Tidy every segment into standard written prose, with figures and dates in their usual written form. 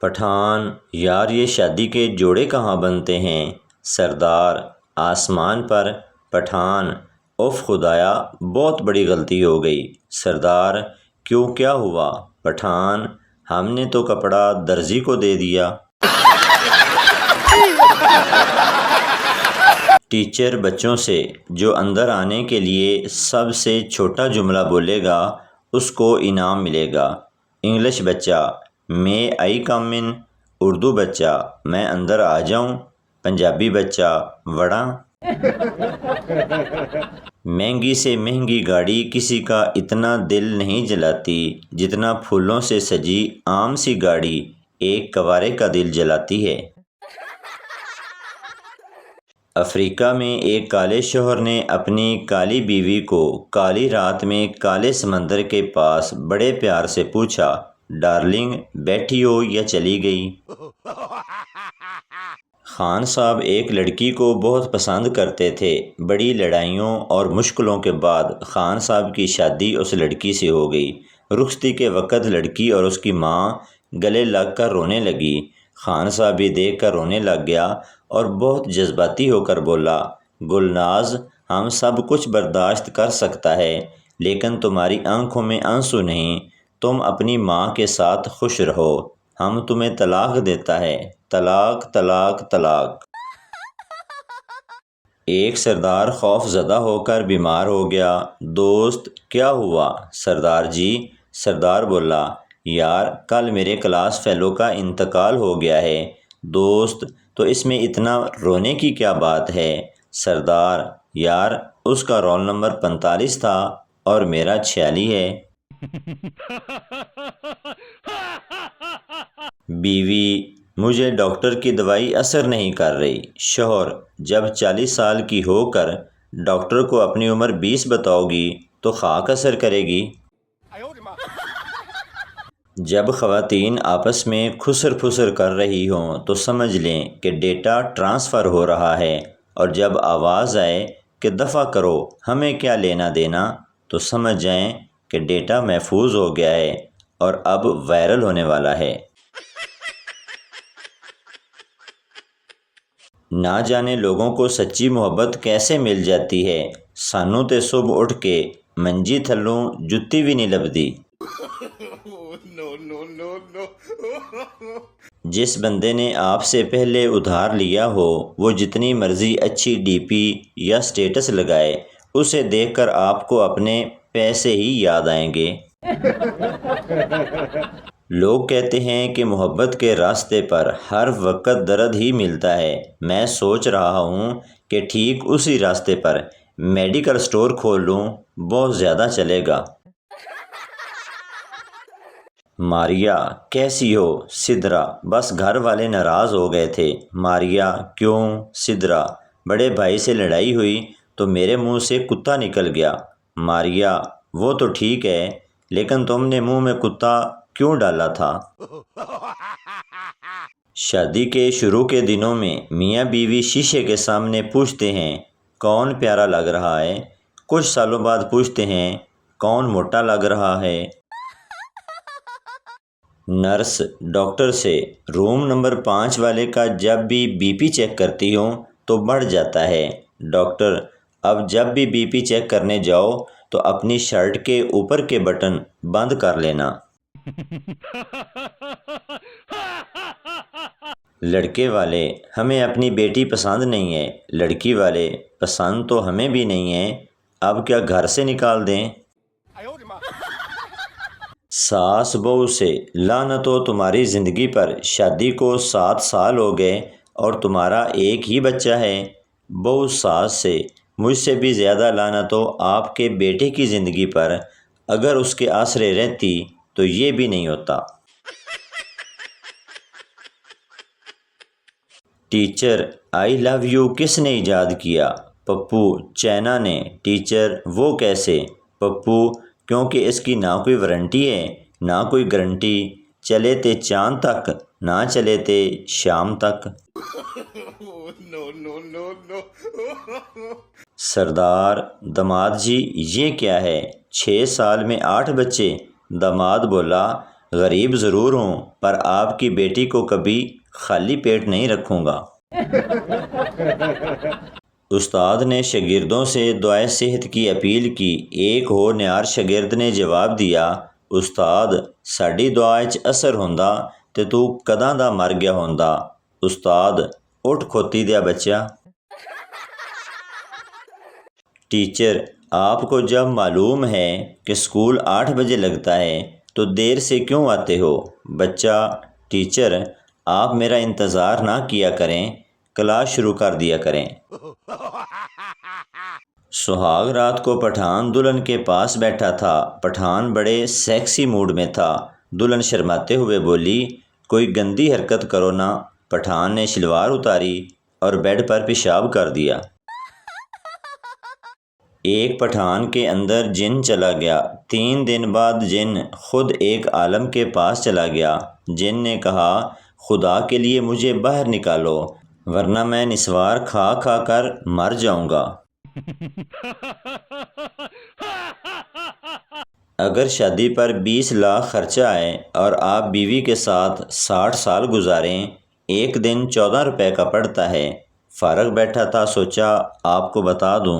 پٹھان: یار یہ شادی کے جوڑے کہاں بنتے ہیں؟ سردار: آسمان پر۔ پٹھان: اف خدایا، بہت بڑی غلطی ہو گئی۔ سردار: کیوں، کیا ہوا؟ پٹھان: ہم نے تو کپڑا درزی کو دے دیا۔ ٹیچر بچوں سے: جو اندر آنے کے لیے سب سے چھوٹا جملہ بولے گا اس کو انعام ملے گا۔ انگلش بچہ: مے آئی کم ان؟ اردو بچہ: میں اندر آ جاؤں؟ پنجابی بچہ: وڑاں۔ مہنگی سے مہنگی گاڑی کسی کا اتنا دل نہیں جلاتی جتنا پھولوں سے سجی عام سی گاڑی ایک کنوارے کا دل جلاتی ہے۔ افریقہ میں ایک کالے شوہر نے اپنی کالی بیوی کو کالی رات میں کالے سمندر کے پاس بڑے پیار سے پوچھا، ڈارلنگ بیٹھی ہو یا چلی گئی؟ خان صاحب ایک لڑکی کو بہت پسند کرتے تھے۔ بڑی لڑائیوں اور مشکلوں کے بعد خان صاحب کی شادی اس لڑکی سے ہو گئی۔ رخصتی کے وقت لڑکی اور اس کی ماں گلے لگ کر رونے لگی۔ خان صاحب بھی دیکھ کر رونے لگ گیا اور بہت جذباتی ہو کر بولا، گلناز ہم سب کچھ برداشت کر سکتا ہے لیکن تمہاری آنکھوں میں آنسو نہیں، تم اپنی ماں کے ساتھ خوش رہو، ہم تمہیں طلاق دیتا ہے، طلاق طلاق طلاق۔ ایک سردار خوف زدہ ہو کر بیمار ہو گیا۔ دوست: کیا ہوا؟ سردار جی۔ سردار بولا، یار کل میرے کلاس فیلو کا انتقال ہو گیا ہے۔ دوست: تو اس میں اتنا رونے کی کیا بات ہے؟ سردار: یار اس کا رول نمبر 45 تھا اور میرا 46 ہے۔ بیوی: مجھے ڈاکٹر کی دوائی اثر نہیں کر رہی۔ شوہر: جب 40 سال کی ہو کر ڈاکٹر کو اپنی عمر 20 بتاؤ گی تو خاک اثر کرے گی۔ جب خواتین آپس میں خسر پھسر کر رہی ہوں تو سمجھ لیں کہ ڈیٹا ٹرانسفر ہو رہا ہے، اور جب آواز آئے کہ دفع کرو ہمیں کیا لینا دینا تو سمجھ جائیں کہ ڈیٹا محفوظ ہو گیا ہے اور اب وائرل ہونے والا ہے۔ نہ جانے لوگوں کو سچی محبت کیسے مل جاتی ہے، سانوں تے صبح اٹھ کے منجی تھلوں جتی بھی نہیں لبدی۔ جس بندے نے آپ سے پہلے ادھار لیا ہو وہ جتنی مرضی اچھی ڈی پی یا سٹیٹس لگائے، اسے دیکھ کر آپ کو اپنے پیسے ہی یاد آئیں گے۔ لوگ کہتے ہیں کہ محبت کے راستے پر ہر وقت درد ہی ملتا ہے۔ میں سوچ رہا ہوں کہ ٹھیک اسی راستے پر میڈیکل سٹور کھول لوں، بہت زیادہ چلے گا۔ ماریا: کیسی ہو؟ سدرا: بس گھر والے ناراض ہو گئے تھے۔ ماریا: کیوں؟ سدرا: بڑے بھائی سے لڑائی ہوئی تو میرے منہ سے کتا نکل گیا۔ ماریا: وہ تو ٹھیک ہے لیکن تم نے منہ میں کتا کیوں ڈالا تھا؟ شادی کے شروع کے دنوں میں میاں بیوی شیشے کے سامنے پوچھتے ہیں کون پیارا لگ رہا ہے، کچھ سالوں بعد پوچھتے ہیں کون موٹا لگ رہا ہے۔ نرس ڈاکٹر سے: روم نمبر 5 والے کا جب بھی بی پی چیک کرتی ہوں تو بڑھ جاتا ہے۔ ڈاکٹر: اب جب بھی بی پی چیک کرنے جاؤ تو اپنی شرٹ کے اوپر کے بٹن بند کر لینا۔ لڑکے والے: ہمیں اپنی بیٹی پسند نہیں ہے۔ لڑکی والے: پسند تو ہمیں بھی نہیں ہے، اب کیا گھر سے نکال دیں؟ ساس بہو سے: لعنت ہو تمہاری زندگی پر، شادی کو 7 سال ہو گئے اور تمہارا ایک ہی بچہ ہے۔ بہو ساس سے: مجھ سے بھی زیادہ لعنت ہو آپ کے بیٹے کی زندگی پر، اگر اس کے آسرے رہتی تو یہ بھی نہیں ہوتا۔ ٹیچر: آئی لو یو کس نے ایجاد کیا؟ پپو: چائنا نے۔ ٹیچر: وہ کیسے؟ پپو: کیونکہ اس کی نہ کوئی وارنٹی ہے نہ کوئی گارنٹی، چلے تے چاند تک نہ چلے تے شام تک۔ سردار: داماد جی یہ کیا ہے، 6 سال میں 8 بچے؟ داماد بولا، غریب ضرور ہوں پر آپ کی بیٹی کو کبھی خالی پیٹ نہیں رکھوں گا۔ استاد نے شاگردوں سے دعائے صحت کی اپیل کی۔ ایک ہونہار شاگرد نے جواب دیا، استاد ساڈی دعا وچ اثر ہوندا تے تو کداں دا مر گیا ہوندا۔ استاد اٹھ کھوتی دیا بچہ۔ ٹیچر آپ کو جب معلوم ہے کہ اسکول 8 بجے لگتا ہے تو دیر سے کیوں آتے ہو؟ بچہ، ٹیچر آپ میرا انتظار نہ کیا کریں، کلاس شروع کر دیا کریں۔ سہاگ رات کو پٹھان دلہن کے پاس بیٹھا تھا۔ پٹھان بڑے سیکسی موڈ میں تھا۔ دلہن شرماتے ہوئے بولی، کوئی گندی حرکت کرو نا۔ پٹھان نے شلوار اتاری اور بیڈ پر پیشاب کر دیا۔ ایک پٹھان کے اندر جن چلا گیا۔ 3 دن بعد جن خود ایک عالم کے پاس چلا گیا۔ جن نے کہا، خدا کے لیے مجھے باہر نکالو ورنہ میں نسوار کھا کھا کر مر جاؤں گا۔ اگر شادی پر 20 لاکھ خرچہ آئے اور آپ بیوی کے ساتھ 60 سال گزاریں، ایک دن 14 روپے کا پڑتا ہے۔ فارغ بیٹھا تھا، سوچا آپ کو بتا دوں۔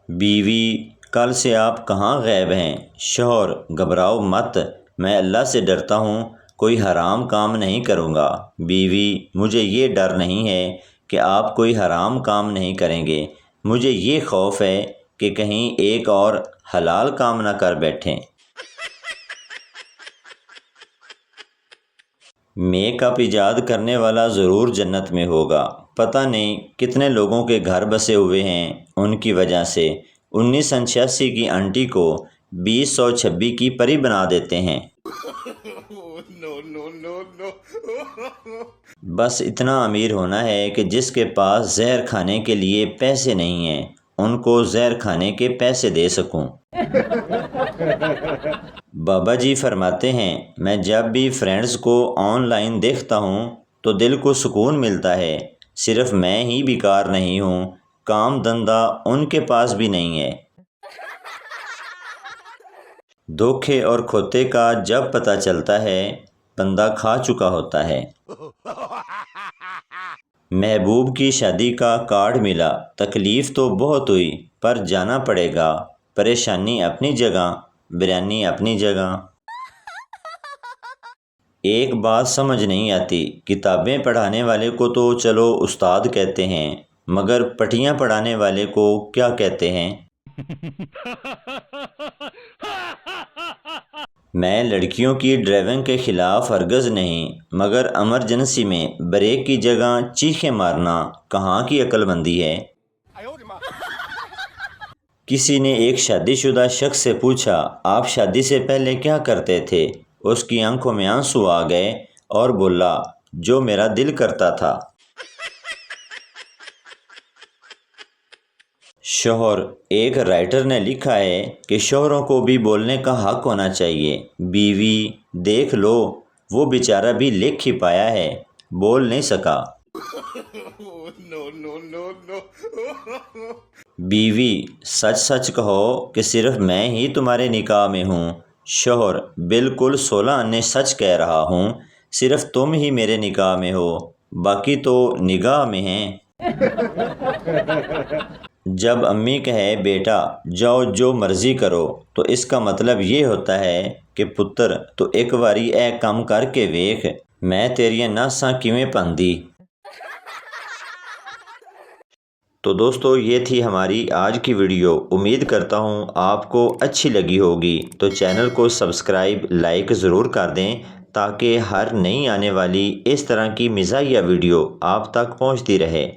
بیوی، کل سے آپ کہاں غائب ہیں؟ شوہر، گھبراؤ مت، میں اللہ سے ڈرتا ہوں، کوئی حرام کام نہیں کروں گا۔ بیوی، مجھے یہ ڈر نہیں ہے کہ آپ کوئی حرام کام نہیں کریں گے، مجھے یہ خوف ہے کہ کہیں ایک اور حلال کام نہ کر بیٹھیں۔ میک اپ ایجاد کرنے والا ضرور جنت میں ہوگا۔ پتہ نہیں کتنے لوگوں کے گھر بسے ہوئے ہیں ان کی وجہ سے۔ 1986 کی آنٹی کو 2026 کی پری بنا دیتے ہیں۔ بس اتنا امیر ہونا ہے کہ جس کے پاس زہر کھانے کے لیے پیسے نہیں ہیں، ان کو زہر کھانے کے پیسے دے سکوں۔ بابا جی فرماتے ہیں، میں جب بھی فرینڈز کو آن لائن دیکھتا ہوں تو دل کو سکون ملتا ہے۔ صرف میں ہی بیکار نہیں ہوں، کام دھندا ان کے پاس بھی نہیں ہے۔ دھوکے اور کھوتے کا جب پتہ چلتا ہے، بندہ کھا چکا ہوتا ہے۔ محبوب کی شادی کا کارڈ ملا۔ تکلیف تو بہت ہوئی پر جانا پڑے گا۔ پریشانی اپنی جگہ، بریانی اپنی جگہ۔ ایک بات سمجھ نہیں آتی، کتابیں پڑھانے والے کو تو چلو استاد کہتے ہیں، مگر پٹیاں پڑھانے والے کو کیا کہتے ہیں؟ میں لڑکیوں کی ڈرائیونگ کے خلاف ہرگز نہیں، مگر ایمرجنسی میں بریک کی جگہ چیخیں مارنا کہاں کی عقل مندی ہے؟ کسی نے ایک شادی شدہ شخص سے پوچھا، آپ شادی سے پہلے کیا کرتے تھے؟ اس کی آنکھوں میں آنسو آ گئے اور بولا، جو میرا دل کرتا تھا۔ شوہر، ایک رائٹر نے لکھا ہے کہ شوہروں کو بھی بولنے کا حق ہونا چاہیے۔ بیوی، دیکھ لو، وہ بیچارہ بھی لکھ ہی پایا ہے، بول نہیں سکا۔ بیوی، سچ سچ کہو کہ صرف میں ہی تمہارے نکاح میں ہوں۔ شوہر، بالکل 16 آنے سچ کہہ رہا ہوں، صرف تم ہی میرے نکاح میں ہو، باقی تو نگاہ میں ہیں۔ جب امی کہے بیٹا جاؤ جو مرضی کرو تو اس کا مطلب یہ ہوتا ہے کہ پتر تو ایک واری اے کام کر کے ویکھ، میں تیریاں ناساں کیویں پاندی۔ تو دوستو، یہ تھی ہماری آج کی ویڈیو۔ امید کرتا ہوں آپ کو اچھی لگی ہوگی، تو چینل کو سبسکرائب لائک ضرور کر دیں تاکہ ہر نئی آنے والی اس طرح کی مزاحیہ ویڈیو آپ تک پہنچتی رہے۔